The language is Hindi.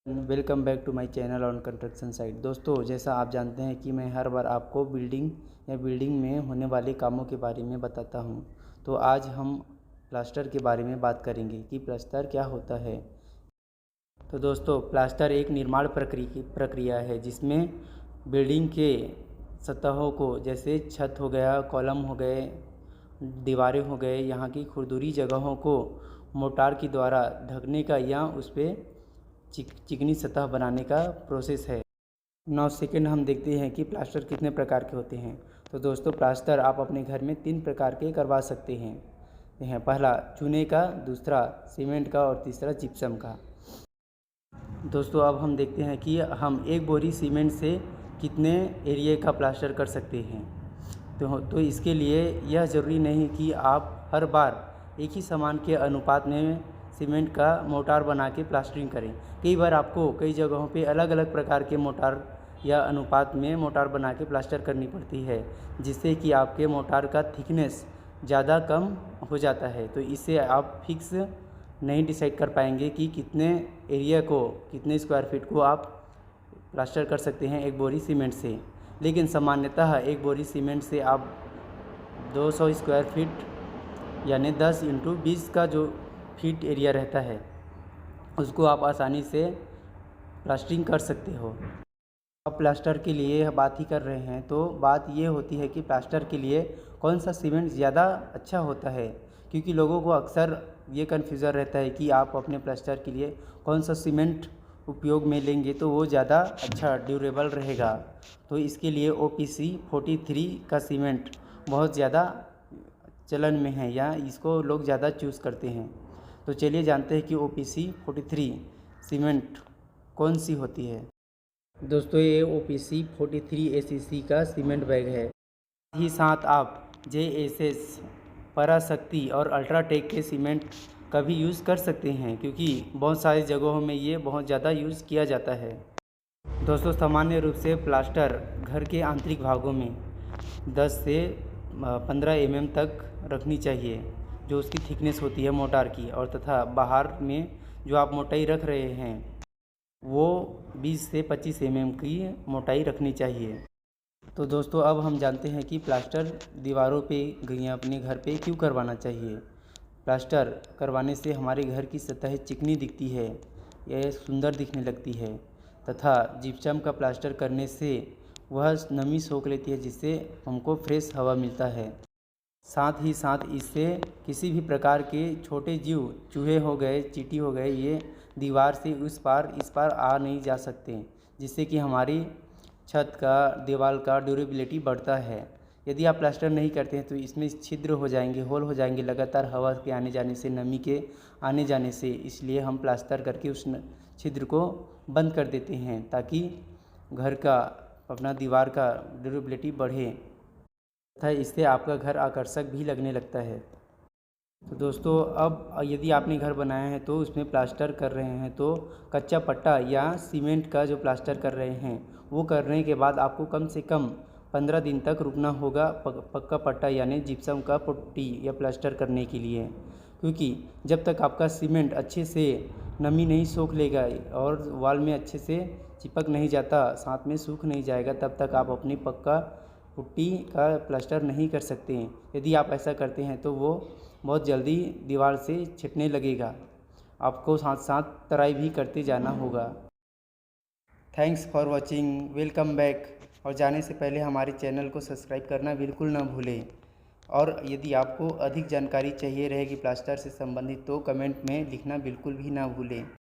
Welcome back to my channel on construction site. दोस्तों, जैसा आप जानते हैं कि मैं हर बार आपको बिल्डिंग में होने वाले कामों के बारे में बताता हूं। तो आज हम प्लास्टर के बारे में बात करेंगे कि प्लास्टर क्या होता है। तो दोस्तों, प्लास्टर एक निर्माण प्रक्रिया है जिसमें बिल्डिंग के सतहों को, जैसे छत हो गया, कॉलम हो गए, दीवारें हो गए, यहाँ की खुरदुरी जगहों को मोर्टार के द्वारा ढकने का या उस पर चिकनी सतह बनाने का प्रोसेस है। 9 सेकंड हम देखते हैं कि प्लास्टर कितने प्रकार के होते हैं। तो दोस्तों, प्लास्टर आप अपने घर में 3 प्रकार के करवा सकते हैं। पहला चूने का, दूसरा सीमेंट का और तीसरा जिप्सम का। दोस्तों, अब हम देखते हैं कि हम एक बोरी सीमेंट से कितने एरिया का प्लास्टर कर सकते हैं। तो इसके लिए यह ज़रूरी नहीं कि आप हर बार एक ही समान के अनुपात में सीमेंट का मोर्टार बना के प्लास्टरिंग करें। कई बार आपको कई जगहों पे अलग अलग प्रकार के मोर्टार या अनुपात में मोर्टार बना के प्लास्टर करनी पड़ती है, जिससे कि आपके मोर्टार का थिकनेस ज़्यादा कम हो जाता है। तो इससे आप फिक्स नहीं डिसाइड कर पाएंगे कि कितने एरिया को, कितने स्क्वायर फीट को आप प्लास्टर कर सकते हैं एक बोरी सीमेंट से। लेकिन सामान्यतः एक बोरी सीमेंट से आप 200 स्क्वायर फीट यानी 10 × 20 का जो फीट एरिया रहता है उसको आप आसानी से प्लास्टरिंग कर सकते हो। अब प्लास्टर के लिए बात ही कर रहे हैं, तो बात ये होती है कि प्लास्टर के लिए कौन सा सीमेंट ज़्यादा अच्छा होता है, क्योंकि लोगों को अक्सर ये कन्फ्यूज़न रहता है कि आप अपने प्लास्टर के लिए कौन सा सीमेंट उपयोग में लेंगे तो वो ज़्यादा अच्छा ड्यूरेबल रहेगा। तो इसके लिए OPC 43 का सीमेंट बहुत ज़्यादा चलन में है, या इसको लोग ज़्यादा चूज़ करते हैं। तो चलिए जानते हैं कि OPC 43 सीमेंट कौन सी होती है। दोस्तों, ये OPC 43 ACC का सीमेंट बैग है। ही साथ आप JSS, पराशक्ति और अल्ट्राटेक के सीमेंट का भी यूज़ कर सकते हैं, क्योंकि बहुत सारी जगहों में ये बहुत ज़्यादा यूज़ किया जाता है। दोस्तों, सामान्य रूप से प्लास्टर घर के आंतरिक भागों में 10 से 15 mm तक रखनी चाहिए, जो उसकी थिकनेस होती है मोर्टार की, और तथा बाहर में जो आप मोटाई रख रहे हैं वो 20 से 25 mm की मोटाई रखनी चाहिए। तो दोस्तों, अब हम जानते हैं कि प्लास्टर दीवारों पे या अपने घर पे क्यों करवाना चाहिए। प्लास्टर करवाने से हमारे घर की सतह चिकनी दिखती है, यह सुंदर दिखने लगती है, तथा जिप्सम का प्लास्टर करने से वह नमी सोख लेती है, जिससे हमको फ्रेश हवा मिलता है। साथ ही साथ इससे किसी भी प्रकार के छोटे जीव, चूहे हो गए, चींटी हो गए, ये दीवार से इस पार आ नहीं जा सकते, जिससे कि हमारी छत का, दीवार का ड्यूरेबिलिटी बढ़ता है। यदि आप प्लास्टर नहीं करते हैं तो इसमें छिद्र हो जाएंगे, होल हो जाएंगे लगातार हवा के आने जाने से, नमी के आने जाने से। इसलिए हम प्लास्टर करके उस छिद्र को बंद कर देते हैं, ताकि घर का, अपना दीवार का ड्यूरेबिलिटी बढ़े तथा इससे आपका घर आकर्षक भी लगने लगता है। तो दोस्तों, अब यदि आपने घर बनाया है तो उसमें प्लास्टर कर रहे हैं, तो कच्चा पट्टा या सीमेंट का जो प्लास्टर कर रहे हैं वो करने के बाद आपको कम से कम 15 दिन तक रुकना होगा पक्का पट्टा यानी जिप्सम का पुट्टी या प्लास्टर करने के लिए। क्योंकि जब तक आपका सीमेंट अच्छे से नमी नहीं सोख लेगा और वॉल में अच्छे से चिपक नहीं जाता, साथ में सूख नहीं जाएगा, तब तक आप अपनी पक्का पुट्टी का प्लास्टर नहीं कर सकते हैं। यदि आप ऐसा करते हैं तो वो बहुत जल्दी दीवार से छिटने लगेगा, आपको साथ साथ तराई भी करते जाना होगा। Thanks for watching, welcome back. और जाने से पहले हमारे चैनल को सब्सक्राइब करना बिल्कुल ना भूलें। और यदि आपको अधिक जानकारी चाहिए रहेगी प्लास्टर से संबंधित तो कमेंट में लिखना बिल्कुल भी ना भूलें।